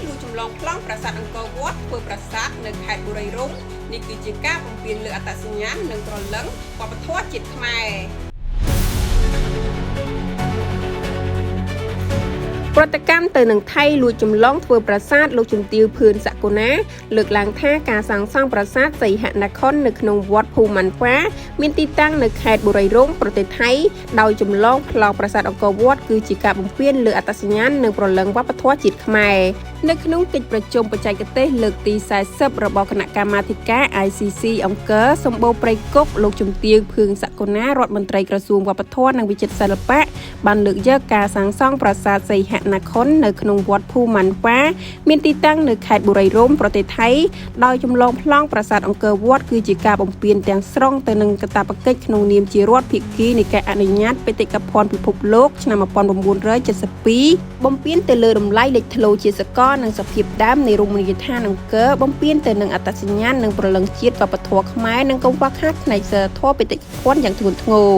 លួចចម្លងប្លង់ប្រាសាទអង្គរវត្តធ្វើប្រាសាទនៅខេត្តបុរីរំនេះគឺជាការបំពេញលើអត្តសញ្ញាណនិងព្រលឹងវប្បធម៌ជាតិខ្មែរប្រតិកម្មទៅនឹងថៃលួចចម្លងធ្វើប្រាសាទលោកជំទាវភឿនសកុណាលើកឡើងថាការសាងសង់ប្រាសាទសីហនខុននៅក្នុងវត្តភូមិន្ទវ៉ាមានទីតាំងនៅខេត្តបុរីរំប្រទេសថៃដោយចម្លងប្លង់ប្រាសាទអង្គរវត្តគឺជាការបំពានលើអត្តសញ្ញាណនិងព្រលឹងវប្បធម៌ជាតិខ្មែរនៅក្នុងកិច្ចប្រជុំបច្ចេកទេសលើកទី40របស់គណៈកម្មាធិការ ICC អង្គរសម្បូរព្រៃគុកលោកជំទាវភឿនសកុណារដ្ឋមន្ត្រីក្រសួងវប្បធម៌និងវិចិត្រសិល្បៈបានលើកយកការសាងសង់ប្រាសាទសីហនខុននៅក្នុងវត្តភូមិន្ទវ៉ាមានទីតាំងនៅខេត្តបុរីរំប្រទេសថៃដោយចម្លងប្លង់ប្រាសាទអង្គរវត្តគឺជាការបំពានទាំងស្រុងទៅនឹងកាតព្វកិច្ចក្នុងនាមជារដ្ឋភាគីនៃការអនុញ្ញាតបេតិកភណ្ឌពិភពលោកឆ្នាំ1972បំពានទៅលើរំលាយលេចធ្លោជាសកលនិងសភាពដើមនៃរមណីយដ្ឋានអង្គរបំពានទៅនឹងអត្តសញ្ញាណនិងព្រលឹងជាតិវប្បធម៌ខ្មែរនិងកង្វះខាតផ្នែកសីលធម៌បេតិកភណ្ឌយ៉ាងធ្ងន់ធ្ងរ